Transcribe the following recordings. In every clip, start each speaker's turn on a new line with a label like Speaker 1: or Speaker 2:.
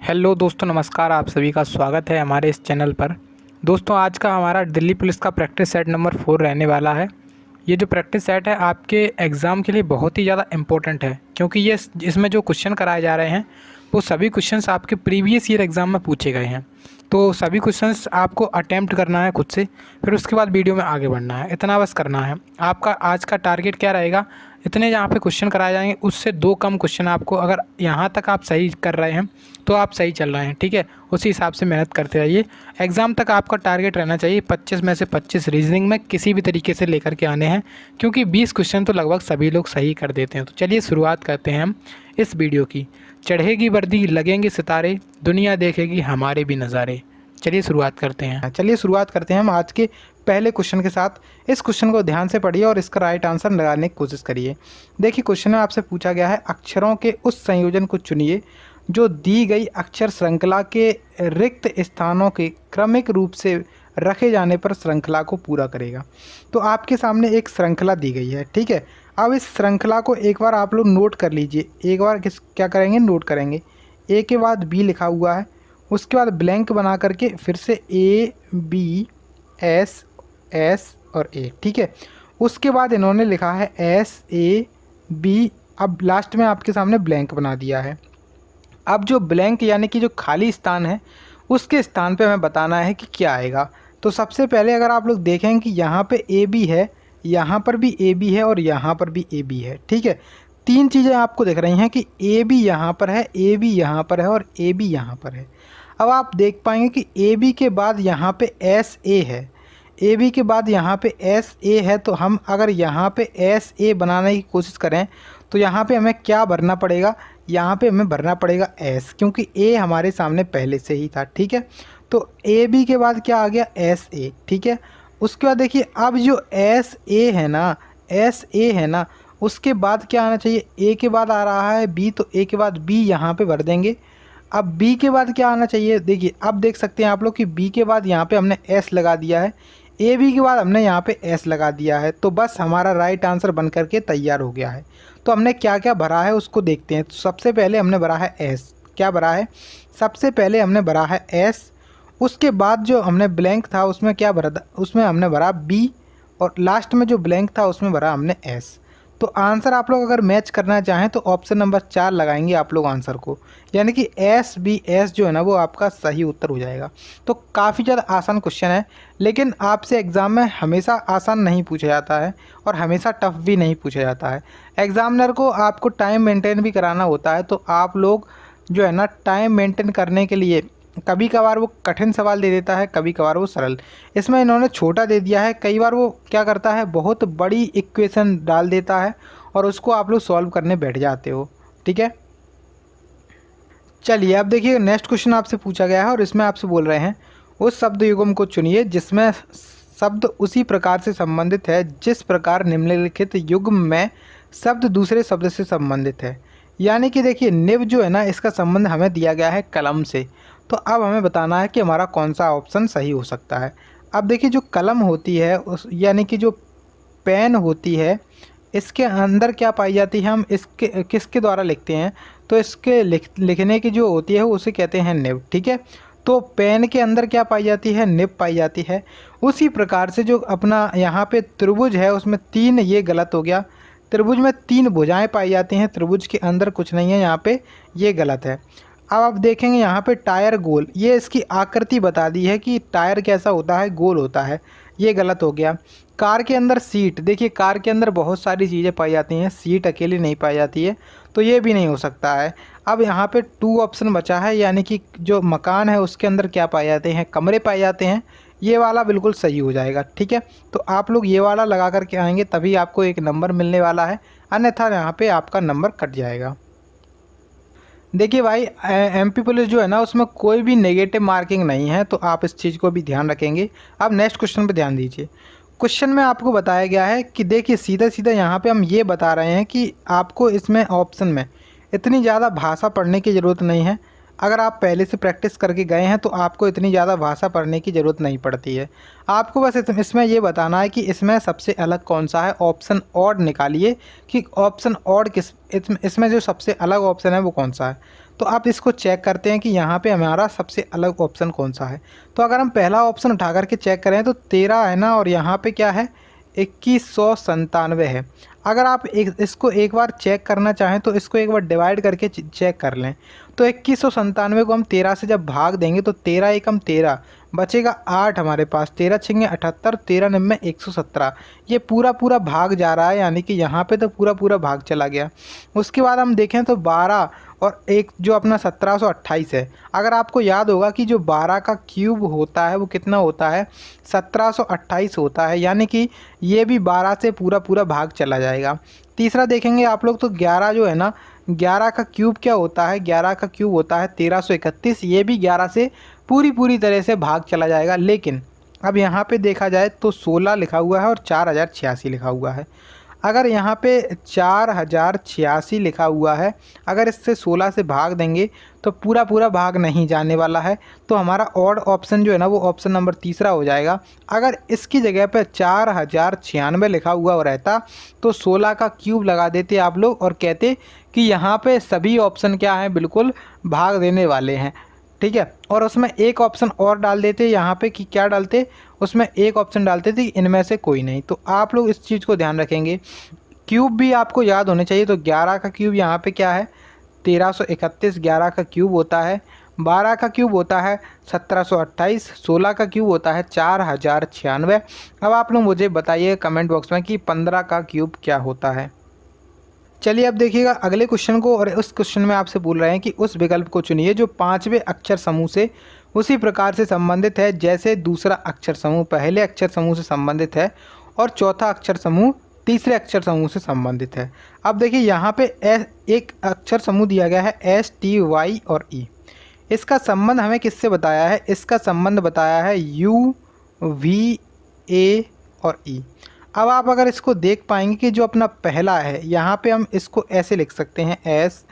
Speaker 1: Hello दोस्तों, नमस्कार। आप सभी का स्वागत है हमारे इस चैनल पर। दोस्तों, आज का हमारा दिल्ली पुलिस का प्रैक्टिस सेट नंबर 4 रहने वाला है। ये जो प्रैक्टिस सेट है आपके एग्ज़ाम के लिए बहुत ही ज़्यादा इम्पोर्टेंट है, क्योंकि ये इसमें जो क्वेश्चन कराए जा रहे हैं वो सभी क्वेश्चंस आपके प्रीवियस ईयर एग्ज़ाम में पूछे गए हैं। तो सभी क्वेश्चंस आपको अटेम्प्ट करना है खुद से, फिर उसके बाद वीडियो में आगे बढ़ना है। इतना बस करना है। आपका आज का टारगेट क्या रहेगा, इतने यहाँ पे क्वेश्चन कराए जाएंगे, उससे 2 कम क्वेश्चन आपको, अगर यहाँ तक आप सही कर रहे हैं तो आप सही चल रहे हैं, ठीक है। उसी हिसाब से मेहनत करते रहिए। एग्ज़ाम तक आपका टारगेट रहना चाहिए 25 में से 25 रीजनिंग में किसी भी तरीके से लेकर के आने हैं, क्योंकि 20 क्वेश्चन तो लगभग सभी लोग सही कर देते हैं। तो चलिए शुरुआत करते हैं हम इस वीडियो की। चढ़ेगी वर्दी, लगेंगे सितारे, दुनिया देखेगी हमारे भी नज़ारे। चलिए शुरुआत करते हैं हम आज के पहले क्वेश्चन के साथ। इस क्वेश्चन को ध्यान से पढ़िए और इसका राइट आंसर लगाने की कोशिश करिए। देखिए, क्वेश्चन में आपसे पूछा गया है, अक्षरों के उस संयोजन को चुनिए जो दी गई अक्षर श्रृंखला के रिक्त स्थानों के क्रमिक रूप से रखे जाने पर श्रृंखला को पूरा करेगा। तो आपके सामने एक श्रृंखला दी गई है, ठीक है। अब इस श्रृंखला को एक बार आप लोग नोट कर लीजिए। एक बार क्या करेंगे, नोट करेंगे। ए के बाद बी लिखा हुआ है, उसके बाद ब्लैंक बना करके फिर से ए बी एस एस और ए, ठीक है। उसके बाद इन्होंने लिखा है एस ए बी। अब लास्ट में आपके सामने ब्लैंक बना दिया है। अब जो ब्लैंक यानी कि जो खाली स्थान है, उसके स्थान पे हमें बताना है कि क्या आएगा। तो सबसे पहले अगर आप लोग देखें कि यहाँ पे ए बी है, यहाँ पर भी ए बी है और यहाँ पर भी ए बी है, ठीक है। 3 चीज़ें आपको दिख रही हैं कि ए बी यहाँ पर है, ए बी यहाँ पर है और ए बी यहाँ पर है। अब आप देख पाएंगे कि ए बी के बाद यहाँ पे एस ए है, ए बी के बाद यहाँ पे एस ए है। तो हम अगर यहाँ पे एस ए बनाने की कोशिश करें तो यहाँ पे हमें क्या भरना पड़ेगा, यहाँ पे हमें भरना पड़ेगा एस, क्योंकि ए हमारे सामने पहले से ही था, ठीक है। तो ए बी के बाद क्या आ गया, एस ए, ठीक है। उसके बाद देखिए, अब जो एस ए है ना, एस ए है ना, उसके बाद क्या आना चाहिए, ए के बाद आ रहा है बी, तो ए के बाद बी यहाँ पे भर देंगे। अब बी के बाद क्या आना चाहिए, देखिए अब देख सकते हैं आप लोग कि बी के बाद यहाँ पे हमने एस लगा दिया है, ए बी के बाद हमने यहाँ पे एस लगा दिया है। तो बस हमारा राइट आंसर बन करके तैयार हो गया है। तो हमने क्या क्या भरा है उसको देखते हैं। तो सबसे पहले हमने भरा है एस। क्या भरा है, सबसे पहले हमने भरा है एस। उसके बाद जो हमने ब्लैंक था उसमें क्या भरा था, उसमें हमने भरा बी, और लास्ट में जो ब्लैंक था उसमें भरा हमने एस। तो आंसर आप लोग अगर मैच करना चाहें तो ऑप्शन नंबर 4 लगाएंगे आप लोग आंसर को, यानी कि एस बी एस जो है ना वो आपका सही उत्तर हो जाएगा। तो काफ़ी ज़्यादा आसान क्वेश्चन है, लेकिन आपसे एग्ज़ाम में हमेशा आसान नहीं पूछा जाता है और हमेशा टफ भी नहीं पूछा जाता है। एग्ज़ामिनर को आपको टाइम मेंटेन भी कराना होता है, तो आप लोग जो है ना टाइम मेंटेन करने के लिए कभी कभार वो कठिन सवाल दे देता है, कभी कभार वो सरल। इसमें इन्होंने छोटा दे दिया है, कई बार वो क्या करता है बहुत बड़ी इक्वेशन डाल देता है और उसको आप लोग सॉल्व करने बैठ जाते हो, ठीक है। चलिए अब देखिए, नेक्स्ट क्वेश्चन आपसे पूछा गया है और इसमें आपसे बोल रहे हैं, उस शब्द युग्म को चुनिए जिसमें शब्द उसी प्रकार से संबंधित है जिस प्रकार निम्नलिखित युग्म में शब्द दूसरे शब्द से संबंधित है। यानी कि देखिए, निव जो है ना इसका संबंध हमें दिया गया है कलम से। तो अब हमें बताना है कि हमारा कौन सा ऑप्शन सही हो सकता है। अब देखिए, जो कलम होती है उस यानी कि जो पेन होती है, इसके अंदर क्या पाई जाती है, हम इसके किसके द्वारा लिखते हैं, तो इसके लिखने की जो होती है उसे कहते हैं निब, ठीक है। तो पेन के अंदर क्या पाई जाती है, निब पाई जाती है। उसी प्रकार से जो अपना यहाँ पे त्रिभुज है उसमें 3, ये गलत हो गया। त्रिभुज में 3 भुजाएं पाई जाती हैं, त्रिभुज के अंदर कुछ नहीं है, यहाँ पे ये गलत है। अब आप देखेंगे यहाँ पे टायर गोल, ये इसकी आकृति बता दी है कि टायर कैसा होता है, गोल होता है, ये गलत हो गया। कार के अंदर सीट, देखिए कार के अंदर बहुत सारी चीज़ें पाई जाती हैं, सीट अकेली नहीं पाई जाती है, तो ये भी नहीं हो सकता है। अब यहाँ पे 2 ऑप्शन बचा है, यानी कि जो मकान है उसके अंदर क्या पाए जाते हैं, कमरे पाए जाते हैं, ये वाला बिल्कुल सही हो जाएगा, ठीक है। तो आप लोग ये वाला लगा करके आएंगे तभी आपको 1 नंबर मिलने वाला है, अन्यथा यहाँ पे आपका नंबर कट जाएगा। देखिए भाई, एमपी पुलिस जो है ना उसमें कोई भी नेगेटिव मार्किंग नहीं है, तो आप इस चीज़ को भी ध्यान रखेंगे। अब नेक्स्ट क्वेश्चन पे ध्यान दीजिए। क्वेश्चन में आपको बताया गया है कि देखिए सीधा सीधा यहाँ पे हम ये बता रहे हैं कि आपको इसमें ऑप्शन में इतनी ज़्यादा भाषा पढ़ने की ज़रूरत नहीं है। अगर आप पहले से प्रैक्टिस करके गए हैं तो आपको इतनी ज़्यादा भाषा पढ़ने की ज़रूरत नहीं पड़ती है। आपको बस इसमें ये बताना है कि इसमें सबसे अलग कौन सा है। ऑप्शन ऑड निकालिए कि ऑप्शन ऑड इसमें जो सबसे अलग ऑप्शन है वो कौन सा है। तो आप इसको चेक करते हैं कि यहाँ पे हमारा सबसे अलग ऑप्शन कौन सा है। तो अगर हम पहला ऑप्शन उठा करके चेक करें तो 13 है ना, और यहाँ पे क्या है 2197 है। अगर आप इसको एक बार चेक करना चाहें तो इसको एक बार डिवाइड करके चेक कर लें। तो 2197 को हम 13 से जब भाग देंगे तो 13 एकम 13 बचेगा 8 हमारे पास, 13 छिंगे 78, 13 निम्न 117। ये पूरा पूरा भाग जा रहा है, यानी कि यहाँ पे तो पूरा पूरा भाग चला गया। उसके बाद हम देखें तो 12 और एक जो अपना 1728 है। अगर आपको याद होगा कि जो 12 का क्यूब होता है वो कितना होता है 1728 होता है, यानी कि ये भी 12 से पूरा पूरा भाग चला जाएगा। तीसरा देखेंगे आप लोग तो 11 जो है ना, 11 का क्यूब क्या होता है, 11 का क्यूब होता है 1331। ये भी 11 से पूरी तरह से भाग चला जाएगा। लेकिन अब यहाँ पे देखा जाए तो 16 लिखा हुआ है और 4086 लिखा हुआ है। अगर यहाँ पे 4086 लिखा हुआ है, अगर इससे 16 से भाग देंगे तो पूरा पूरा भाग नहीं जाने वाला है। तो हमारा ऑड ऑप्शन जो है ना वो ऑप्शन नंबर तीसरा हो जाएगा। अगर इसकी जगह पे 4096 लिखा हुआ रहता तो 16 का क्यूब लगा देते आप लोग और कहते कि यहाँ पे सभी ऑप्शन क्या हैं, बिल्कुल भाग देने वाले हैं। ठीक है, और उसमें एक ऑप्शन और डाल देते यहाँ पे कि क्या डालते, उसमें एक ऑप्शन डालते थे इनमें से कोई नहीं। तो आप लोग इस चीज़ को ध्यान रखेंगे, क्यूब भी आपको याद होने चाहिए। तो 11 का क्यूब यहाँ पे क्या है 1331, 11 का क्यूब होता है 12 का क्यूब होता है 1728, 16 का क्यूब होता है 4096। अब आप लोग मुझे बताइए कमेंट बॉक्स में कि 15 का क्यूब क्या होता है। चलिए अब देखिएगा अगले क्वेश्चन को, और उस क्वेश्चन में आपसे बोल रहे हैं कि उस विकल्प को चुनिए जो 5वें अक्षर समूह से उसी प्रकार से संबंधित है जैसे दूसरा अक्षर समूह पहले अक्षर समूह से संबंधित है और चौथा अक्षर समूह तीसरे अक्षर समूह से संबंधित है। अब देखिए यहाँ पे एक अक्षर समूह दिया गया है एस, टी, वाई और ई। इसका संबंध हमें किससे बताया है, इसका संबंध बताया है यू, वी, ए और ई। अब आप अगर इसको देख पाएंगे कि जो अपना पहला है यहाँ पे हम इसको ऐसे लिख सकते हैं एस,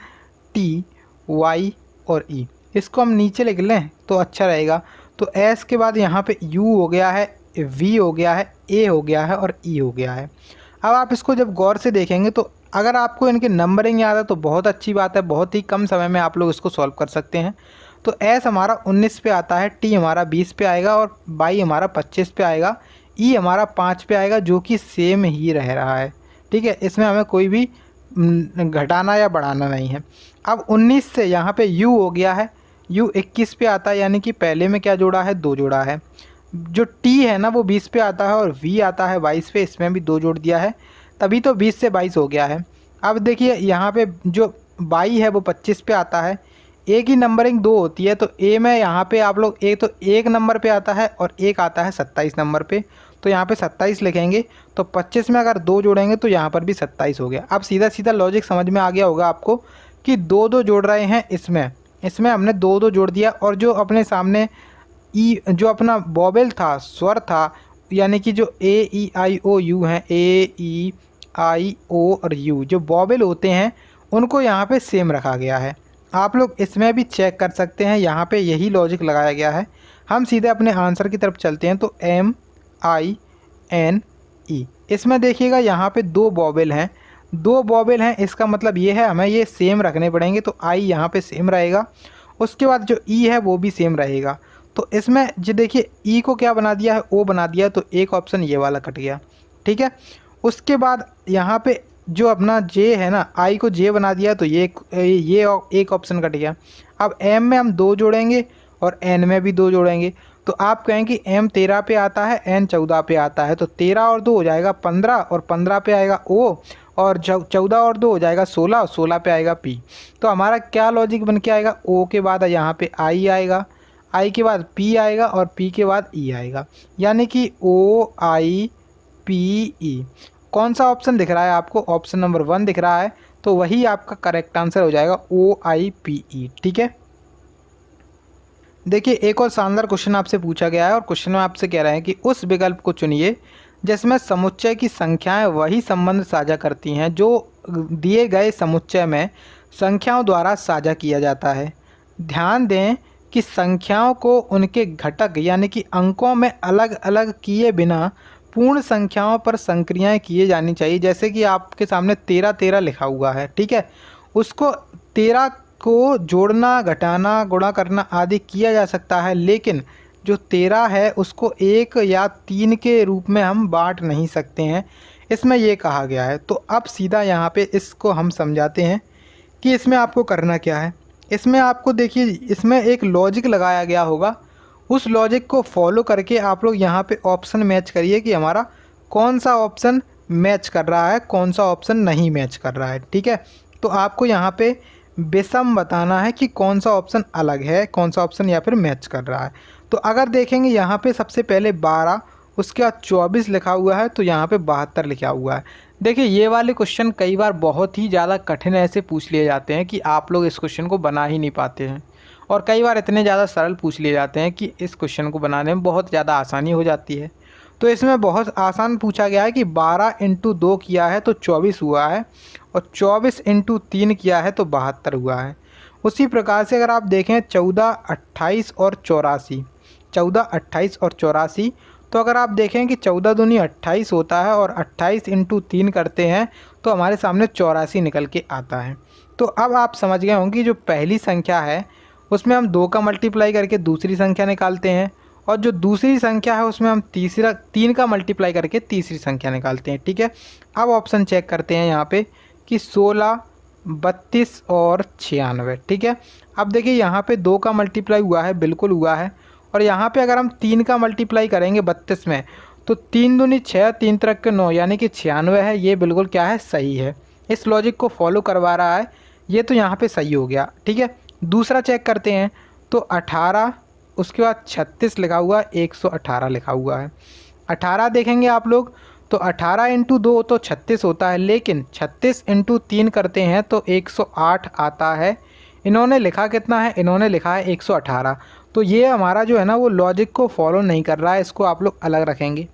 Speaker 1: टी, वाई और ई। इसको हम नीचे लिख लें तो अच्छा रहेगा। तो एस के बाद यहाँ पे यू हो गया है, वी हो गया है, ए हो गया है और ई हो गया है। अब आप इसको जब गौर से देखेंगे तो अगर आपको इनके नंबरिंग याद है तो बहुत अच्छी बात है, बहुत ही कम समय में आप लोग इसको सॉल्व कर सकते हैं। तो एस हमारा 19 पे आता है, टी हमारा 20 पे आएगा और वाई हमारा 25 पे आएगा, ई हमारा 5 पे आएगा, जो कि सेम ही रह रहा है। ठीक है, इसमें हमें कोई भी घटाना या बढ़ाना नहीं है। अब 19 से यहाँ पे यू हो गया है, यू 21 पे आता है, यानी कि पहले में क्या जोड़ा है 2 जोड़ा है। जो टी है ना वो 20 पे आता है और वी आता है 22 पे, इसमें भी 2 जोड़ दिया है, तभी तो 20 से 22 हो गया है। अब देखिए यहाँ पे जो वाई है वो 25 पे आता है। ए की नंबरिंग 2 होती है, तो ए में यहाँ पे आप लोग एक तो 1 नंबर पे आता है और एक आता है 27 नंबर पे। तो यहाँ पे 27 लिखेंगे, तो 25 में अगर 2 जोड़ेंगे तो यहाँ पर भी 27 हो गया। अब सीधा सीधा लॉजिक समझ में आ गया होगा आपको कि 2 जोड़ रहे हैं, इसमें हमने 2 जोड़ दिया। और जो अपने सामने ई जो अपना वोवेल था, स्वर था, यानी कि जो ए, ई, आई, ओ, यू हैं, ए, ई, आई, ओ और यू जो वोवेल होते हैं उनको यहाँ पे सेम रखा गया है। आप लोग इसमें भी चेक कर सकते हैं, यहाँ पे यही लॉजिक लगाया गया है। हम सीधे अपने आंसर की तरफ चलते हैं। तो एम, आई, एन, ई, इसमें देखिएगा यहाँ पे 2 वोवेल हैं, 2 वोवेल हैं, इसका मतलब ये है हमें ये सेम रखने पड़ेंगे। तो आई यहाँ पे सेम रहेगा, उसके बाद जो ई है वो भी सेम रहेगा। तो इसमें जो देखिए ई को क्या बना दिया है, ओ बना दिया, तो एक ऑप्शन ये वाला कट गया। ठीक है, उसके बाद यहाँ पे जो अपना जे है ना, आई को जे बना दिया, तो ये एक ऑप्शन कट गया। अब एम में हम 2 जोड़ेंगे और एन में भी 2 जोड़ेंगे। तो आप कहें कि एम 13 पे आता है, एन 14 पे आता है, तो 13 और 2 हो जाएगा 15 और 15 पे आएगा ओ, और 14 और 2 हो जाएगा 16 और 16 पे आएगा पी। तो हमारा क्या लॉजिक बन के आएगा, ओ के बाद यहाँ पे आई आएगा, आई के बाद पी आएगा और पी के बाद ई आएगा, यानी कि ओ, आई, पी, ई। कौन सा ऑप्शन दिख रहा है आपको, ऑप्शन नंबर 1 दिख रहा है, तो वही आपका करेक्ट आंसर हो जाएगा, ओ, आई, पी, ई। ठीक है, देखिए एक और शानदार क्वेश्चन आपसे पूछा गया है और क्वेश्चन में आपसे कह रहे हैं कि उस विकल्प को चुनिए जिसमें समुच्चय की संख्याएं वही संबंध साझा करती हैं जो दिए गए समुच्चय में संख्याओं द्वारा साझा किया जाता है। ध्यान दें कि संख्याओं को उनके घटक यानी कि अंकों में अलग अलग किए बिना पूर्ण संख्याओं पर संक्रियाएं किए जानी चाहिए। जैसे कि आपके सामने 13 13 लिखा हुआ है, ठीक है, उसको 13 को जोड़ना, घटाना, गुणा करना आदि किया जा सकता है, लेकिन जो 13 है उसको 1 या 3 के रूप में हम बांट नहीं सकते हैं, इसमें ये कहा गया है। तो अब सीधा यहाँ पे इसको हम समझाते हैं कि इसमें आपको करना क्या है। इसमें आपको देखिए, इसमें एक लॉजिक लगाया गया होगा, उस लॉजिक को फॉलो करके आप लोग यहाँ पे ऑप्शन मैच करिए कि हमारा कौन सा ऑप्शन मैच कर रहा है, कौन सा ऑप्शन नहीं मैच कर रहा है। ठीक है, तो आपको यहाँ पे बेसम बताना है कि कौन सा ऑप्शन अलग है, कौन सा ऑप्शन या फिर मैच कर रहा है। तो अगर देखेंगे यहाँ पे सबसे पहले 12, उसके बाद 24 लिखा हुआ है, तो यहाँ पे 72 लिखा हुआ है। देखिए ये वाले क्वेश्चन कई बार बहुत ही ज़्यादा कठिन ऐसे पूछ लिए जाते हैं कि आप लोग इस क्वेश्चन को बना ही नहीं पाते हैं, और कई बार इतने ज़्यादा सरल पूछ लिए जाते हैं कि इस क्वेश्चन को बनाने में बहुत ज़्यादा आसानी हो जाती है। तो इसमें बहुत आसान पूछा गया है कि 12 इंटू 2 किया है तो 24 हुआ है, और 24 इंटू 3 किया है तो 72 हुआ है। उसी प्रकार से अगर आप देखें 14, 28 और 84, 14, 28 और 84, तो अगर आप देखें कि 14 दूनी 28 होता है और 28 इंटू 3 करते हैं तो हमारे सामने 84 निकल के आता है। तो अब आप समझ गए होंगे जो पहली संख्या है उसमें हम 2 का मल्टीप्लाई करके दूसरी संख्या निकालते हैं, और जो दूसरी संख्या है उसमें हम 3 का मल्टीप्लाई करके तीसरी संख्या निकालते हैं। ठीक है, अब ऑप्शन चेक करते हैं यहाँ पे कि 16, 32 और 96। ठीक है, अब देखिए यहाँ पे 2 का मल्टीप्लाई हुआ है, बिल्कुल हुआ है, और यहाँ पे अगर हम 3 का मल्टीप्लाई करेंगे 32 में तो 3 दूनी 6, 3 तरह के 9 यानी कि 96 है। ये बिल्कुल क्या है, सही है, इस लॉजिक को फॉलो करवा रहा है ये, तो यहाँ पे सही हो गया। ठीक है, दूसरा चेक करते हैं तो 18, उसके बाद 36 लिखा हुआ है, 118 लिखा हुआ है। 18 देखेंगे आप लोग तो 18 इंटू 2 तो 36 होता है, लेकिन 36 इंटू 3 करते हैं तो 108 आता है। इन्होंने लिखा कितना है, इन्होंने लिखा है 118। तो ये हमारा जो है ना वो लॉजिक को फॉलो नहीं कर रहा है, इसको आप लोग अलग रखेंगे।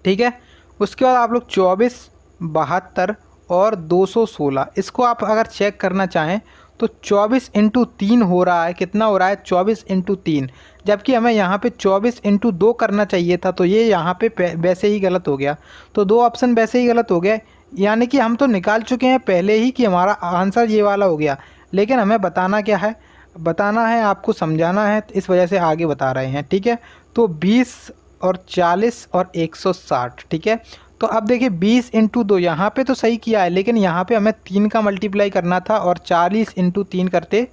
Speaker 1: ठीक है, उसके बाद आप लोग 24, 72 और 216, इसको आप अगर चेक करना चाहें तो 24 इंटू 3 हो रहा है, कितना हो रहा है, 24 इंटू 3, जबकि हमें यहाँ पे 24 इंटू 2 करना चाहिए था, तो ये यहाँ पे वैसे ही गलत हो गया। तो 2 ऑप्शन वैसे ही गलत हो गया, यानी कि हम तो निकाल चुके हैं पहले ही कि हमारा आंसर ये वाला हो गया, लेकिन हमें बताना क्या है, बताना है आपको, समझाना है, इस वजह से आगे बता रहे हैं। ठीक है, तो 20 और 40 और 160। ठीक है, तो अब देखिए 20 इंटू 2 यहाँ पर तो सही किया है, लेकिन यहाँ पे हमें 3 का मल्टीप्लाई करना था, और 40 इंटू 3 करते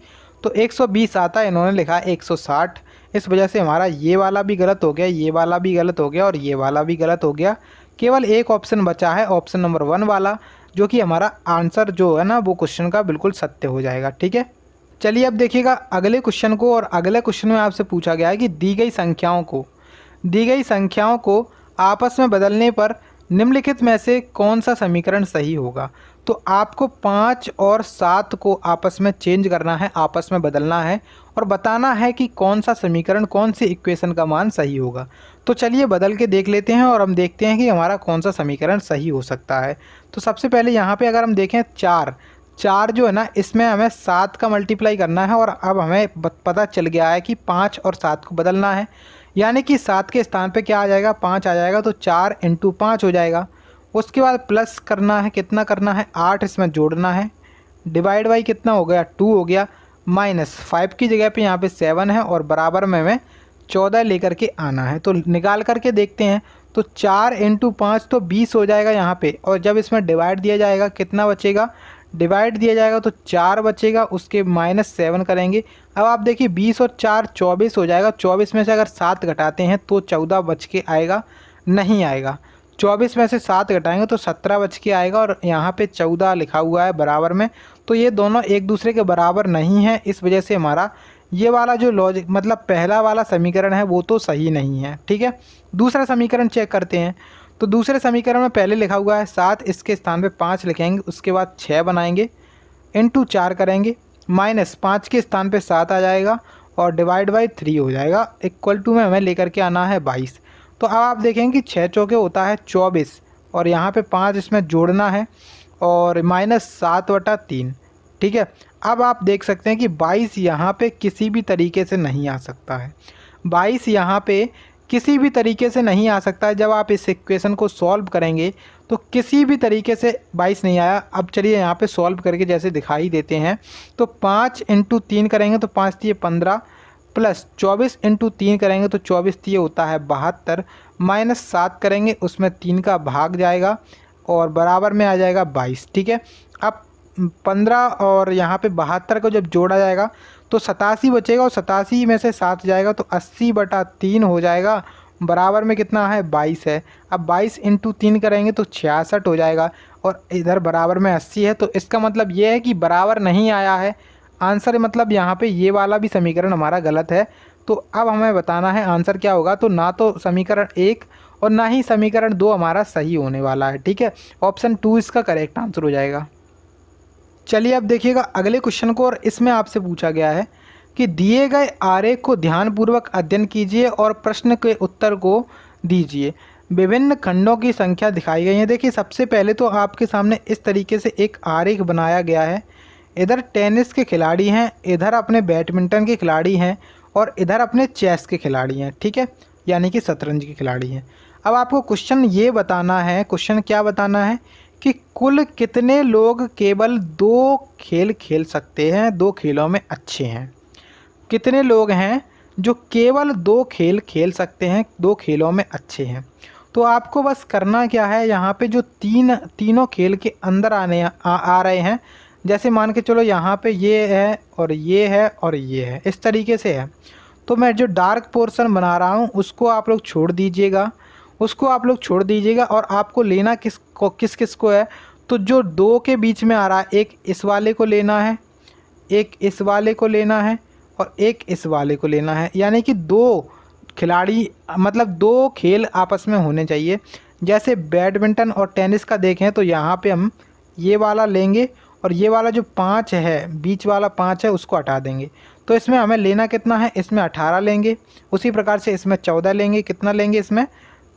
Speaker 1: तो 120 आता है, इन्होंने लिखा 160। इस वजह से हमारा ये वाला भी गलत हो गया, ये वाला भी गलत हो गया, और ये वाला भी गलत हो गया। केवल एक ऑप्शन बचा है, ऑप्शन नंबर 1 वाला, जो कि हमारा आंसर जो है ना वो क्वेश्चन का बिल्कुल सत्य हो जाएगा। ठीक है, चलिए अब देखिएगा अगले क्वेश्चन को, और अगले क्वेश्चन में आपसे पूछा गया है कि दी गई संख्याओं को आपस में बदलने पर निम्नलिखित में से कौन सा समीकरण सही होगा। तो आपको 5 और 7 को आपस में चेंज करना है, आपस में बदलना है, और बताना है कि कौन सा समीकरण, कौन सी इक्वेशन का मान सही होगा। तो चलिए बदल के देख लेते हैं और हम देखते हैं कि हमारा कौन सा समीकरण सही हो सकता है। तो सबसे पहले यहाँ पे अगर हम देखें 4 जो है ना, इसमें हमें 7 का मल्टीप्लाई करना है, और अब हमें पता चल गया है कि 5 और 7 को बदलना है, यानी कि 7 के स्थान पे क्या आ जाएगा, 5 आ जाएगा, तो 4 इंटू 5 हो जाएगा। उसके बाद प्लस करना है, कितना करना है, 8 इसमें जोड़ना है, डिवाइड बाई कितना हो गया, 2 हो गया, माइनस 5 की जगह पे यहाँ पे 7 है, और बराबर में हमें 14 लेकर के आना है। तो निकाल करके देखते हैं, तो 4 इंटू 5 तो 20 हो जाएगा यहाँ पे, और जब इसमें डिवाइड दिया जाएगा कितना बचेगा, डिवाइड दिया जाएगा तो 4 बचेगा, उसके -7 करेंगे। अब आप देखिए 20 और 4 24 हो जाएगा, 24 में से अगर 7 घटाते हैं तो 14 बच के आएगा, नहीं आएगा। 24 में से 7 घटाएंगे तो 17 बच के आएगा, और यहाँ पे 14 लिखा हुआ है बराबर में, तो ये दोनों एक दूसरे के बराबर नहीं है। इस वजह से हमारा ये वाला जो लॉजिक, मतलब पहला वाला समीकरण है वो तो सही नहीं है। ठीक है, दूसरा समीकरण चेक करते हैं। तो दूसरे समीकरण में पहले लिखा हुआ है 7, इसके स्थान पे 5 लिखेंगे, उसके बाद 6 बनाएंगे, इंटू 4 करेंगे, माइनस 5 के स्थान पे 7 आ जाएगा, और डिवाइड बाई 3 हो जाएगा, इक्वल टू में हमें लेकर के आना है 22। तो अब आप देखेंगे कि 6 चौके होता है 24, और यहाँ पे 5 इसमें जोड़ना है, और -7/3। ठीक है, अब आप देख सकते हैं कि 22 यहाँ पे किसी भी तरीके से नहीं आ सकता है, 22 यहाँ पे किसी भी तरीके से नहीं आ सकता है। जब आप इस इक्वेशन को सॉल्व करेंगे तो किसी भी तरीके से 22 नहीं आया। अब चलिए यहाँ पे सॉल्व करके जैसे दिखाई देते हैं। तो 5 × 3 करेंगे तो 5 3 15 प्लस 24 × 3 करेंगे तो 24 3 होता है 72 माइनस 7 करेंगे उसमें 3 का भाग जाएगा और बराबर में आ जाएगा 22। ठीक है, अब 15 और यहाँ पे 72 को जब जोड़ा जाएगा तो 87 बचेगा और 87 में से 7 जाएगा तो 80/3 हो जाएगा, बराबर में कितना है 22 है। अब 22 × 3 करेंगे तो 66 हो जाएगा और इधर बराबर में 80 है। तो इसका मतलब ये है कि बराबर नहीं आया है आंसर, मतलब यहाँ पे ये वाला भी समीकरण हमारा गलत है। तो अब हमें बताना है आंसर क्या होगा। तो ना तो समीकरण 1 और ना ही समीकरण 2 हमारा सही होने वाला है। ठीक है, ऑप्शन 2 इसका करेक्ट आंसर हो जाएगा। चलिए अब देखिएगा अगले क्वेश्चन को, और इसमें आपसे पूछा गया है कि दिए गए आरेख को ध्यानपूर्वक अध्ययन कीजिए और प्रश्न के उत्तर को दीजिए। विभिन्न खंडों की संख्या दिखाई गई है। देखिए सबसे पहले तो आपके सामने इस तरीके से एक आरेख बनाया गया है। इधर टेनिस के खिलाड़ी हैं, इधर अपने बैडमिंटन के खिलाड़ी हैं और इधर अपने चेस के खिलाड़ी हैं। ठीक है, यानी कि शतरंज के खिलाड़ी हैं। अब आपको क्वेश्चन ये बताना है, क्वेश्चन क्या बताना है कि कुल कितने लोग केवल 2 खेल खेल सकते हैं, 2 खेलों में अच्छे हैं। कितने लोग हैं जो केवल 2 खेल खेल सकते हैं, 2 खेलों में अच्छे हैं। तो आपको बस करना क्या है, यहाँ पे जो तीनों खेल के अंदर आ रहे हैं, जैसे मान के चलो यहाँ पे ये है और ये है और ये है, इस तरीके से है। तो मैं जो डार्क पोर्शन बना रहा हूँ उसको आप लोग छोड़ दीजिएगा, और आपको लेना किस किस को है। तो जो 2 के बीच में आ रहा है, एक इस वाले को लेना है, एक इस वाले को लेना है और एक इस वाले को लेना है। यानी कि 2 खिलाड़ी, मतलब 2 खेल आपस में होने चाहिए। जैसे बैडमिंटन और टेनिस का देखें तो यहाँ पे हम ये वाला लेंगे और ये वाला जो 5 है, बीच वाला 5 है, उसको हटा देंगे। तो इसमें हमें लेना कितना है, इसमें 18 लेंगे। उसी प्रकार से इसमें 14 लेंगे। कितना लेंगे, इसमें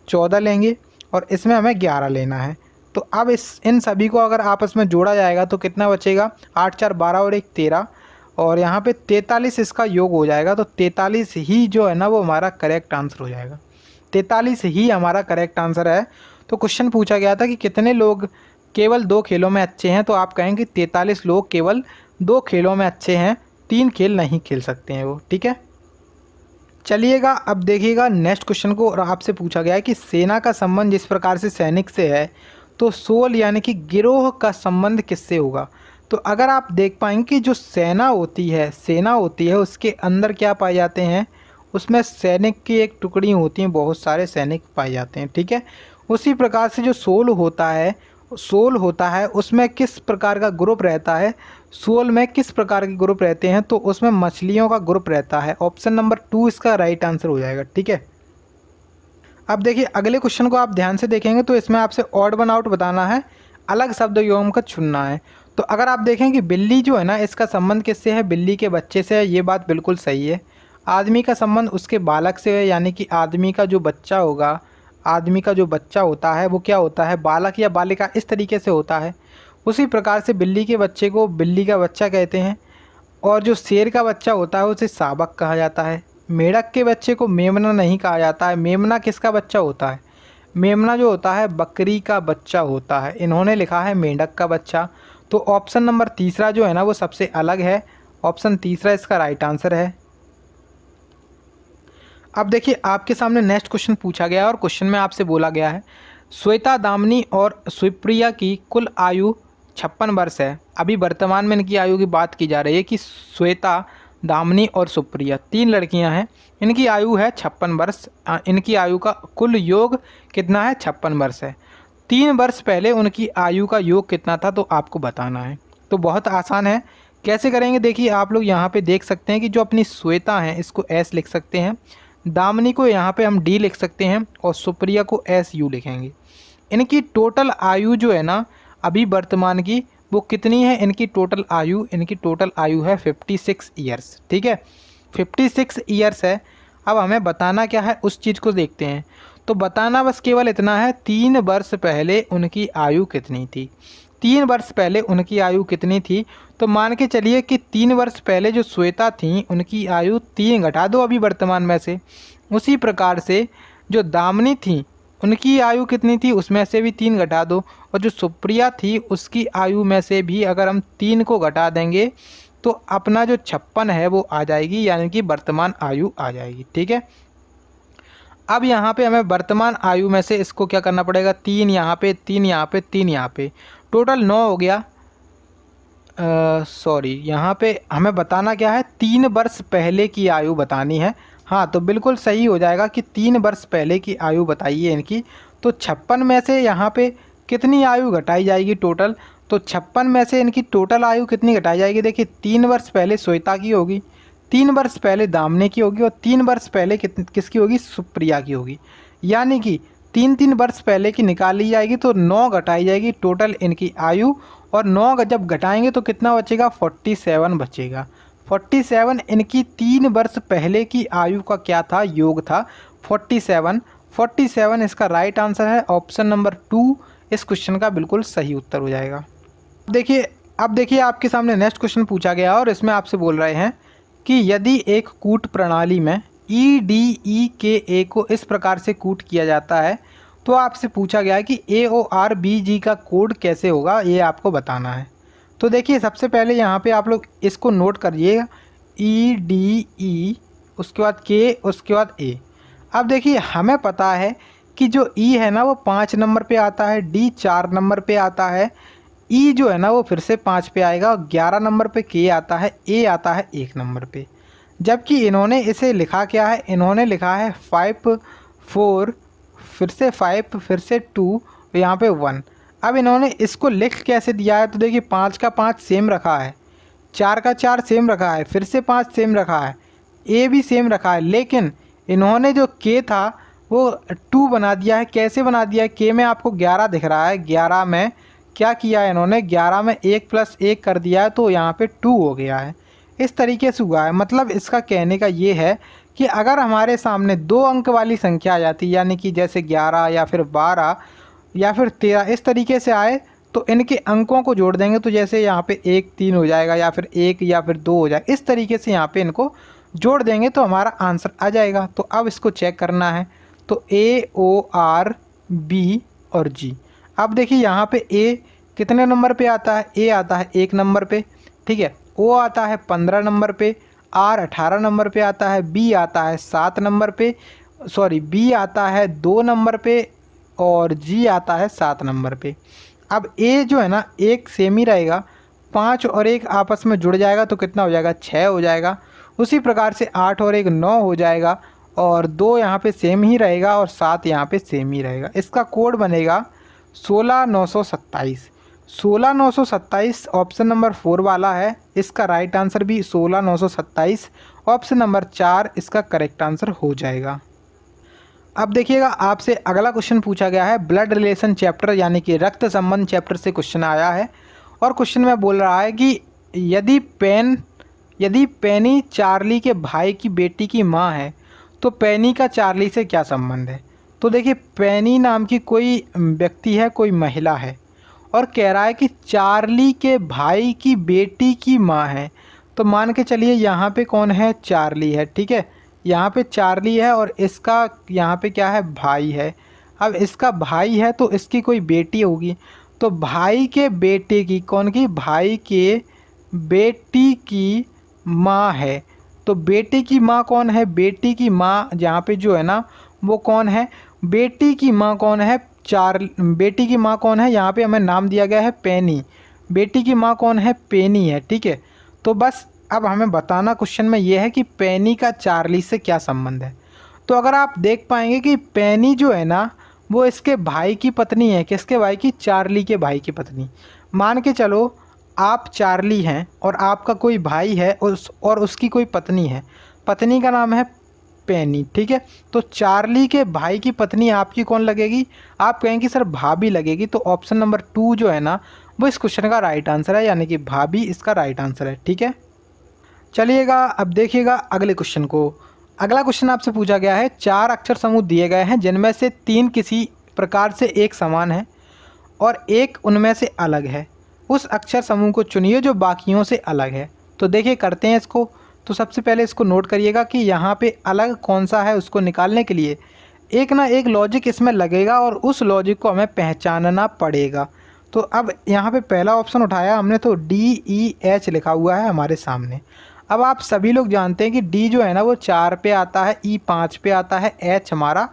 Speaker 1: 14 लेंगे और इसमें हमें 11 लेना है। तो अब इन सभी को अगर आपस में जोड़ा जाएगा तो कितना बचेगा, 8 4 12 और 1 13 और यहाँ पे 43 इसका योग हो जाएगा। तो 43 ही जो है ना वो हमारा करेक्ट आंसर हो जाएगा। 43 ही हमारा करेक्ट आंसर है। तो क्वेश्चन पूछा गया था कि कितने लोग केवल 2 खेलों में अच्छे हैं, तो आप कहेंगे 43 लोग केवल 2 खेलों में अच्छे हैं, 3 खेल नहीं खेल सकते हैं वो। ठीक है, चलिएगा अब देखिएगा नेक्स्ट क्वेश्चन को, और आपसे पूछा गया है कि सेना का संबंध जिस प्रकार से सैनिक से है तो सोल यानी कि गिरोह का संबंध किससे होगा। तो अगर आप देख पाएंगे कि जो सेना होती है उसके अंदर क्या पाए जाते हैं, उसमें सैनिक की एक टुकड़ी होती है, बहुत सारे सैनिक पाए जाते हैं। ठीक है, उसी प्रकार से जो सोल होता है उसमें किस प्रकार का ग्रुप रहता है, सोल में किस प्रकार के ग्रुप रहते हैं, तो उसमें मछलियों का ग्रुप रहता है। ऑप्शन नंबर 2 इसका राइट आंसर हो जाएगा। ठीक है, अब देखिए अगले क्वेश्चन को आप ध्यान से देखेंगे तो इसमें आपसे ऑड वन आउट बताना है, अलग शब्द योम का चुनना है। तो अगर आप देखें कि बिल्ली जो है ना, इसका संबंध किससे है, बिल्ली के बच्चे से है, ये बात बिल्कुल सही है। आदमी का संबंध उसके बालक से है, यानी कि आदमी का जो बच्चा होता है वो क्या होता है, बालक या बालिका, इस तरीके से होता है। उसी प्रकार से बिल्ली के बच्चे को बिल्ली का बच्चा कहते हैं, और जो शेर का बच्चा होता है उसे शावक कहा जाता है। मेढक के बच्चे को मेमना नहीं कहा जाता है। मेमना किसका बच्चा होता है, मेमना जो होता है बकरी का बच्चा होता है। इन्होंने लिखा है मेंढक का बच्चा। तो ऑप्शन नंबर 3 जो है ना वो सबसे अलग है, ऑप्शन 3 इसका राइट आंसर है। अब देखिए आपके सामने नेक्स्ट क्वेश्चन पूछा गया है, और क्वेश्चन में आपसे बोला गया है श्वेता, दामिनी और सुप्रिया की कुल आयु 56 वर्ष है। अभी वर्तमान में इनकी आयु की बात की जा रही है कि श्वेता, दामिनी और सुप्रिया 3 लड़कियां हैं, इनकी आयु है 56 वर्ष। इनकी आयु का कुल योग कितना है, 56 वर्ष है। 3 वर्ष पहले उनकी आयु का योग कितना था, तो आपको बताना है। तो बहुत आसान है, कैसे करेंगे देखिए आप लोग यहाँ पे देख सकते हैं कि जो अपनी श्वेता हैं इसको एस लिख सकते हैं, दामिनी को यहाँ पे हम डी लिख सकते हैं और सुप्रिया को एस यू लिखेंगे। इनकी टोटल आयु जो है ना अभी वर्तमान की वो कितनी है, इनकी टोटल आयु है 56 ईयर्स। ठीक है, 56 ईयर्स है। अब हमें बताना क्या है उस चीज़ को देखते हैं। तो बताना बस केवल इतना है, 3 वर्ष पहले उनकी आयु कितनी थी। 3 वर्ष पहले उनकी आयु कितनी थी, तो मान के चलिए कि 3 वर्ष पहले जो श्वेता थी उनकी आयु 3 घटा दो अभी वर्तमान में से। उसी प्रकार से जो दामिनी थी उनकी आयु कितनी थी उसमें से भी 3 घटा दो, और जो सुप्रिया थी उसकी आयु में से भी अगर हम 3 को घटा देंगे तो अपना जो 56 है वो आ जाएगी, यानी कि वर्तमान आयु आ जाएगी। ठीक है, अब यहाँ पे हमें वर्तमान आयु में से इसको क्या करना पड़ेगा, 3 यहाँ पे, 3 यहाँ पे, 3 यहाँ पे, टोटल 9 हो गया। सॉरी, यहाँ पे हमें बताना क्या है, 3 वर्ष पहले की आयु बतानी है। हाँ, तो बिल्कुल सही हो जाएगा कि 3 वर्ष पहले की आयु बताइए इनकी। तो 56 में से यहाँ पे कितनी आयु घटाई जाएगी टोटल, तो 56 में से इनकी टोटल आयु कितनी घटाई जाएगी, देखिए 3 वर्ष पहले श्वेता की होगी, 3 वर्ष पहले दामिनी की होगी, और 3 वर्ष पहले किसकी होगी, सुप्रिया की होगी। यानी कि 3 वर्ष पहले की निकाल ली जाएगी तो 9 घटाई जाएगी टोटल इनकी आयु, और 9 जब घटाएंगे तो कितना बचेगा, 47 बचेगा। 47 इनकी 3 वर्ष पहले की आयु का क्या था, योग था 47। 47 इसका राइट आंसर है, ऑप्शन नंबर 2 इस क्वेश्चन का बिल्कुल सही उत्तर हो जाएगा। अब देखिए आपके सामने नेक्स्ट क्वेश्चन पूछा गया और इसमें आपसे बोल रहे हैं कि यदि एक कूट प्रणाली में EDE को इस प्रकार से कूट किया जाता है तो आपसे पूछा गया है कि AORBG का कोड कैसे होगा, ये आपको बताना है। तो देखिए सबसे पहले यहाँ पे आप लोग इसको नोट करिएगा, EDE, उसके बाद K, उसके बाद A। अब देखिए हमें पता है कि जो E है ना वो 5 नंबर पे आता है, D 4 नंबर पे आता है, E जो है ना वो फिर से 5 पे आएगा, 11 नंबर पे K आता है, A आता है 1 नंबर पे। जबकि इन्होंने इसे लिखा क्या है, इन्होंने लिखा है 5 4, फिर से 5, फिर से 2, यहाँ पे 1। अब इन्होंने इसको लिख कैसे दिया है, तो देखिए 5 का 5 सेम रखा है, 4 का 4 सेम रखा है, फिर से 5 सेम रखा है, A भी सेम रखा है, लेकिन इन्होंने जो K था वो 2 बना दिया है। कैसे बना दिया है, K में आपको 11 दिख रहा है, 11 में क्या किया है इन्होंने, 11 में 1 + 1 कर दिया है तो यहाँ पे 2 हो गया है। इस तरीके से हुआ है। मतलब इसका कहने का ये है कि अगर हमारे सामने 2 अंक वाली संख्या आ जाती, यानी कि जैसे 11 या फिर 12 या फिर 13 इस तरीके से आए, तो इनके अंकों को जोड़ देंगे तो जैसे यहाँ पे 1 3 हो जाएगा, या फिर 1 या फिर 2 हो जाएगा, इस तरीके से यहाँ पे इनको जोड़ देंगे तो हमारा आंसर आ जाएगा। तो अब इसको चेक करना है, तो AORB और G। अब देखिए यहाँ पे A कितने नंबर पे आता है, A आता है 1 नंबर पे, ठीक है, O आता है 15 नंबर पे, R 18 नंबर पे आता है, B आता है 7 नंबर पे, सॉरी B आता है 2 नंबर पे, और G आता है 7 नंबर पे। अब A जो है ना 1 सेम ही रहेगा, 5 और 1 आपस में जुड़ जाएगा तो कितना हो जाएगा, 6 हो जाएगा। उसी प्रकार से 8 और 1 9 हो जाएगा, और 2 यहाँ पे सेम ही रहेगा, और 7 यहाँ पे सेम ही रहेगा। इसका कोड बनेगा 16927। 16927 ऑप्शन नंबर 4 वाला है, इसका राइट आंसर भी 16927, ऑप्शन नंबर 4 इसका करेक्ट आंसर हो जाएगा। अब देखिएगा आपसे अगला क्वेश्चन पूछा गया है ब्लड रिलेशन चैप्टर, यानी कि रक्त संबंध चैप्टर से क्वेश्चन आया है, और क्वेश्चन में बोल रहा है कि यदि पेनी चार्ली के भाई की बेटी की माँ है तो पेनी का चार्ली से क्या संबंध है। तो देखिए पेनी नाम की कोई व्यक्ति है, कोई महिला है, और कह रहा है कि चार्ली के भाई की बेटी की माँ है। तो मान के चलिए यहाँ पे कौन है, चार्ली है, ठीक है, यहाँ पे चार्ली है और इसका यहाँ पे क्या है, भाई है। अब इसका भाई है तो इसकी कोई बेटी होगी, तो भाई के बेटे की, कौन की, भाई के बेटी की माँ है। तो बेटी की माँ कौन है, बेटी की माँ यहाँ पे जो है ना वो कौन है, बेटी की माँ कौन है, बेटी की माँ कौन है, यहाँ पे हमें नाम दिया गया है पेनी, बेटी की माँ कौन है, पेनी है, ठीक है। तो बस अब हमें बताना क्वेश्चन में ये है कि पेनी का चार्ली से क्या संबंध है। तो अगर आप देख पाएंगे कि पेनी जो है ना वो इसके भाई की पत्नी है, किसके भाई की, चार्ली के भाई की पत्नी। मान के चलो आप चार्ली हैं और आपका कोई भाई है और उसकी कोई पत्नी है, पत्नी का नाम है पेनी, ठीक है। तो चार्ली के भाई की पत्नी आपकी कौन लगेगी, आप कहेंगे सर भाभी लगेगी। तो ऑप्शन नंबर 2 जो है ना वो इस क्वेश्चन का राइट आंसर है, यानी कि भाभी इसका राइट आंसर है, ठीक है। चलिएगा अब देखिएगा अगले क्वेश्चन को। अगला क्वेश्चन आपसे पूछा गया है 4 अक्षर समूह दिए गए हैं जिनमें से 3 किसी प्रकार से एक समान है और एक उनमें से अलग है। उस अक्षर समूह को चुनिए जो बाकियों से अलग है। तो देखिए करते हैं इसको। तो सबसे पहले इसको नोट करिएगा कि यहाँ पे अलग कौन सा है, उसको निकालने के लिए एक ना एक लॉजिक इसमें लगेगा और उस लॉजिक को हमें पहचानना पड़ेगा। तो अब यहाँ पे पहला ऑप्शन उठाया हमने तो DEH लिखा हुआ है हमारे सामने। अब आप सभी लोग जानते हैं कि D जो है ना वो 4 पे आता है, E 5 पे आता है, H हमारा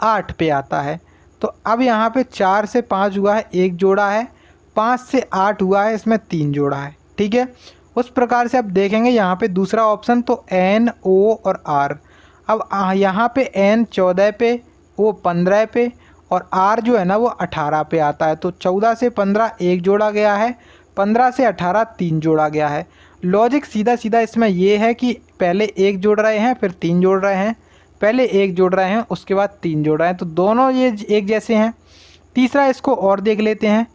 Speaker 1: 8 पे आता है। तो अब यहाँ पे 4 से 5 हुआ है, 1 जोड़ा है, 5 से 8 हुआ है, इसमें 3 जोड़ा है। ठीक है, उस प्रकार से अब देखेंगे यहाँ पे दूसरा ऑप्शन तो N O और R। अब यहाँ पे N 14 पे, O 15 पे और R जो है ना वो 18 पे आता है। तो 14 से 15 1 जोड़ा गया है, 15 से 18 3 जोड़ा गया है। लॉजिक सीधा सीधा इसमें ये है कि पहले 1 जोड़ रहे हैं फिर 3 जोड़ रहे हैं, पहले 1 जोड़ रहे हैं उसके बाद 3 जोड़ रहे हैं, तो दोनों ये एक जैसे हैं। तीसरा इसको और देख लेते हैं,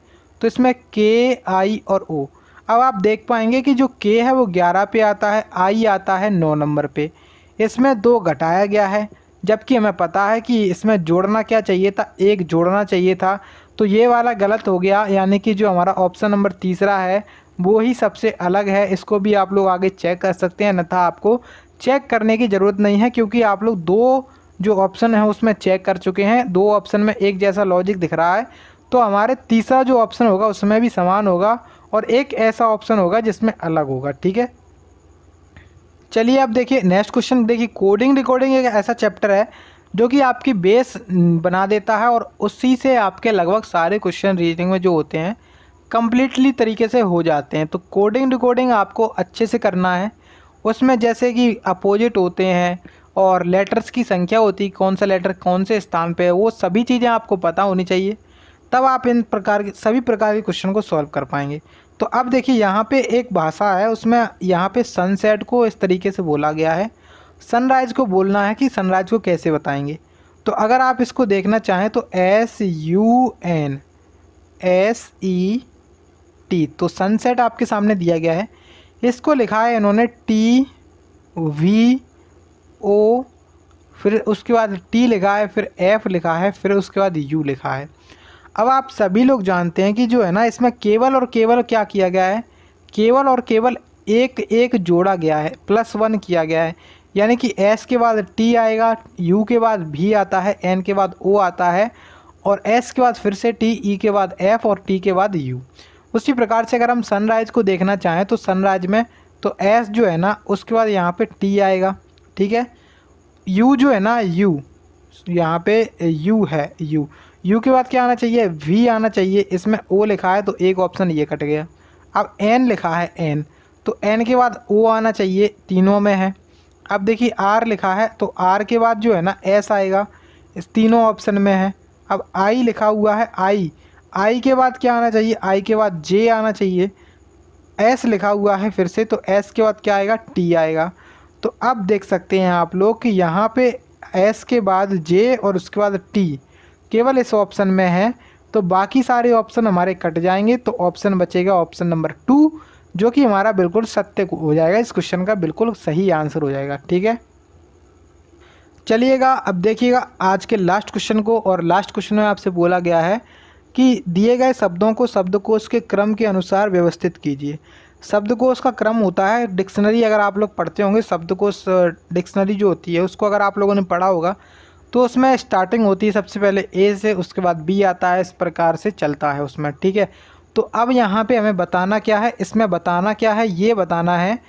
Speaker 1: तो इसमें K I और O। अब आप देख पाएंगे कि जो K है वो 11 पे आता है, I आता है 9 नंबर पे। इसमें 2 घटाया गया है, जबकि हमें पता है कि इसमें जोड़ना क्या चाहिए था, 1 जोड़ना चाहिए था। तो ये वाला गलत हो गया, यानी कि जो हमारा ऑप्शन नंबर तीसरा है वो ही सबसे अलग है। इसको भी आप लोग आगे चेक कर सकते हैं, अन्यथा आपको चेक करने की ज़रूरत नहीं है, क्योंकि आप लोग 2 जो ऑप्शन है उसमें चेक कर चुके हैं। 2 ऑप्शन में एक जैसा लॉजिक दिख रहा है, तो हमारे तीसरा जो ऑप्शन होगा उसमें भी समान होगा और एक ऐसा ऑप्शन होगा जिसमें अलग होगा। ठीक है, चलिए अब देखिए नेक्स्ट क्वेश्चन। देखिए कोडिंग डिकोडिंग एक ऐसा चैप्टर है जो कि आपकी बेस बना देता है और उसी से आपके लगभग सारे क्वेश्चन रीजनिंग में जो होते हैं कम्प्लीटली तरीके से हो जाते हैं। तो कोडिंग डिकोडिंग आपको अच्छे से करना है। उसमें जैसे कि अपोजिट होते हैं और लेटर्स की संख्या होती है, कौन सा लेटर कौन से स्थान पे है, वो सभी चीज़ें आपको पता होनी चाहिए, तब आप इन प्रकार के सभी प्रकार के क्वेश्चन को सॉल्व कर पाएंगे। तो अब देखिए यहाँ पे एक भाषा है, उसमें यहाँ पे सनसेट को इस तरीके से बोला गया है, सनराइज़ को बोलना है कि सनराइज़ को कैसे बताएंगे। तो अगर आप इसको देखना चाहें तो SUNSET, तो सनसेट आपके सामने दिया गया है। इसको लिखा है इन्होंने TVO, फिर उसके बाद T लिखा है, फिर F लिखा है, फिर उसके बाद U लिखा है। अब आप सभी लोग जानते हैं कि जो है ना इसमें केवल और केवल क्या किया गया है, केवल और केवल एक जोड़ा गया है, +1 किया गया है। यानी कि S के बाद T आएगा, U के बाद V आता है, N के बाद O आता है और S के बाद फिर से T, E के बाद F और T के बाद U। उसी प्रकार से अगर हम सनराइज़ को देखना चाहें तो सनराइज में तो S जो है ना उसके बाद यहाँ पे T आएगा। ठीक है, U जो है ना U, यहाँ पे U है, U के बाद क्या आना चाहिए, V आना चाहिए। इसमें O लिखा है तो एक ऑप्शन ये कट गया। अब N लिखा है N, तो N के बाद O आना चाहिए, तीनों में है। अब देखिए R लिखा है तो R के बाद जो है ना S आएगा, इस तीनों ऑप्शन में है। अब I लिखा हुआ है, I के बाद क्या आना चाहिए, I के बाद J आना चाहिए। S लिखा हुआ है फिर से, तो S के बाद क्या आएगा, T आएगा। तो अब देख सकते हैं आप लोग कि यहाँ पे S के बाद J और उसके बाद T केवल इस ऑप्शन में है, तो बाकी सारे ऑप्शन हमारे कट जाएंगे। तो ऑप्शन बचेगा ऑप्शन नंबर 2, जो कि हमारा बिल्कुल सत्य हो जाएगा, इस क्वेश्चन का बिल्कुल सही आंसर हो जाएगा। ठीक है, चलिएगा अब देखिएगा आज के लास्ट क्वेश्चन को। और लास्ट क्वेश्चन में आपसे बोला गया है कि दिए गए शब्दों को शब्दकोश के क्रम के अनुसार व्यवस्थित कीजिए। शब्दकोश का क्रम होता है, डिक्शनरी अगर आप लोग पढ़ते होंगे, शब्दकोश डिक्शनरी जो होती है उसको अगर आप लोगों ने पढ़ा होगा तो उसमें स्टार्टिंग होती है सबसे पहले A से, उसके बाद B आता है, इस प्रकार से चलता है उसमें। ठीक है, तो अब यहाँ पे हमें बताना क्या है, इसमें बताना क्या है, ये बताना है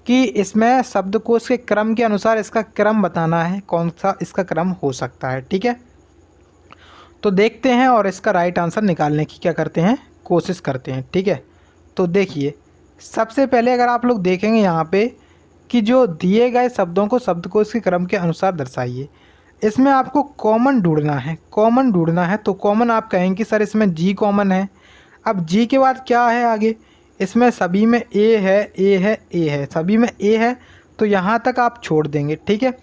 Speaker 1: कि इसमें शब्दकोश के क्रम के अनुसार इसका क्रम बताना है, कौन सा इसका क्रम हो सकता है। ठीक है, तो देखते हैं और इसका राइट आंसर निकालने की क्या करते हैं, कोशिश करते हैं। ठीक है, तो देखिए सबसे पहले अगर आप लोग देखेंगे यहाँ पे कि जो दिए गए शब्दों को शब्दकोश के क्रम के अनुसार दर्शाइए, इसमें आपको कॉमन ढूंढना है, कॉमन ढूंढना है। तो कॉमन आप कहेंगे कि सर इसमें G कॉमन है। अब G के बाद क्या है आगे, इसमें सभी में A है, A है, A है, सभी में A है, तो यहाँ तक आप छोड़ देंगे। ठीक है,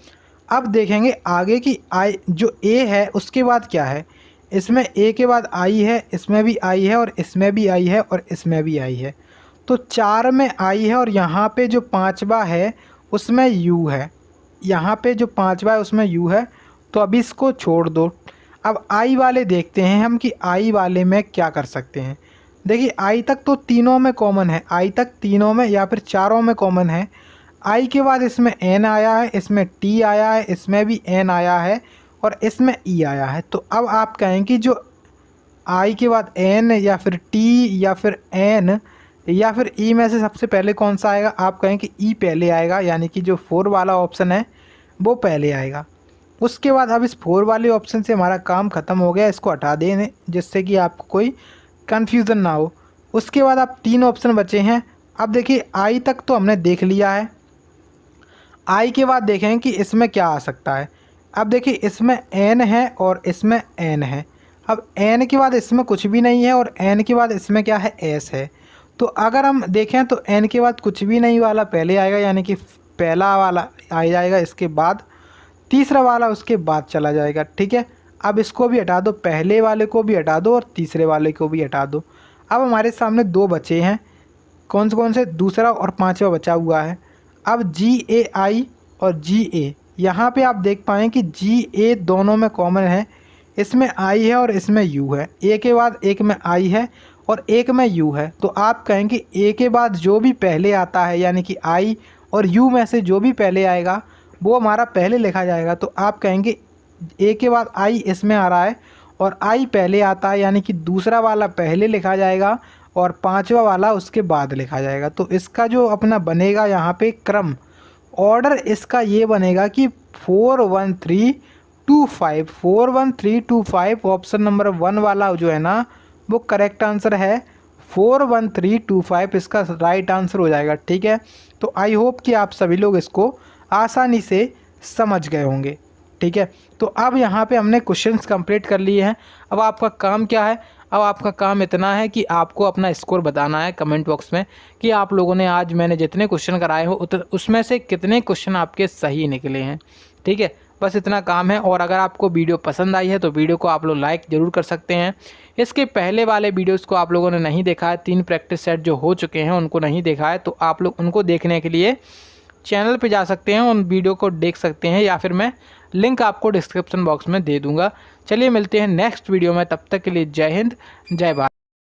Speaker 1: अब देखेंगे आगे कि I जो A है उसके बाद क्या है, इसमें A के बाद I है, इसमें भी I है और इसमें भी I है और इसमें भी I है, तो 4 में I है और यहाँ पे जो 5वां है उसमें U है, यहाँ पे जो 5वां है उसमें U है, तो अभी इसको छोड़ दो। अब I वाले देखते हैं हम कि I वाले में क्या कर सकते हैं। देखिए I तक तो तीनों में कॉमन है, I तक तीनों में या फिर चारों में कॉमन है। I के बाद इसमें N आया है, इसमें T आया है, इसमें भी N आया है और इसमें ई आया है। तो अब आप कहें कि जो आई के बाद एन या फिर टी या फिर एन या फिर ई में से सबसे पहले कौन सा आएगा, आप कहें कि ई पहले आएगा, यानी कि जो 4 वाला ऑप्शन है वो पहले आएगा। उसके बाद अब इस 4 वाले ऑप्शन से हमारा काम ख़त्म हो गया, इसको हटा दें जिससे कि आपको कोई कन्फ्यूज़न ना हो। उसके बाद अब 3 ऑप्शन बचे हैं। अब देखिए आई तक तो हमने देख लिया है, आई के बाद देखें कि इसमें क्या आ सकता है। अब देखिए इसमें एन है और इसमें एन है। अब एन के बाद इसमें कुछ भी नहीं है और एन के बाद इसमें क्या है, एस है। तो अगर हम देखें तो एन के बाद कुछ भी नहीं वाला पहले आएगा, यानी कि पहला वाला आ जाएगा, इसके बाद तीसरा वाला उसके बाद चला जाएगा। ठीक है, अब इसको भी हटा दो, पहले वाले को भी हटा दो और तीसरे वाले को भी हटा दो। अब हमारे सामने 2 बचे हैं, कौन से, दूसरा और 5वां बचा हुआ है। अब जी ए आई और जी ए, यहाँ पे आप देख पाएँ कि जी ए दोनों में कॉमन है, इसमें आई है और इसमें यू है। ए के बाद एक में आई है और एक में यू है। तो आप कहेंगे ए के बाद जो भी पहले आता है, यानी कि आई और यू में से जो भी पहले आएगा वो हमारा पहले लिखा जाएगा। तो आप कहेंगे ए के बाद आई इसमें आ रहा है और आई पहले आता है, यानी कि दूसरा वाला पहले लिखा जाएगा और 5वां वाला उसके बाद लिखा जाएगा। तो इसका जो अपना बनेगा यहाँ पे क्रम, ऑर्डर इसका ये बनेगा कि 41325, 41325 ऑप्शन नंबर 1 वाला जो है ना वो करेक्ट आंसर है। 41325 इसका राइट आंसर हो जाएगा। ठीक है, तो आई होप कि आप सभी लोग इसको आसानी से समझ गए होंगे। ठीक है, तो अब यहाँ पे हमने क्वेश्चंस कंप्लीट कर लिए हैं। अब आपका काम क्या है, अब आपका काम इतना है कि आपको अपना स्कोर बताना है कमेंट बॉक्स में कि आप लोगों ने आज मैंने जितने क्वेश्चन कराए हो उसमें से कितने क्वेश्चन आपके सही निकले हैं। ठीक है, बस इतना काम है। और अगर आपको वीडियो पसंद आई है तो वीडियो को आप लोग लाइक ज़रूर कर सकते हैं। इसके पहले वाले वीडियोस को आप लोगों ने नहीं देखा है, 3 प्रैक्टिस सेट जो हो चुके हैं उनको नहीं देखा है, तो आप लोग उनको देखने के लिए चैनल पे जा सकते हैं, उन वीडियो को देख सकते हैं, या फिर मैं लिंक आपको डिस्क्रिप्शन बॉक्स में दे दूंगा। चलिए मिलते हैं नेक्स्ट वीडियो में, तब तक के लिए जय हिंद, जय भारत।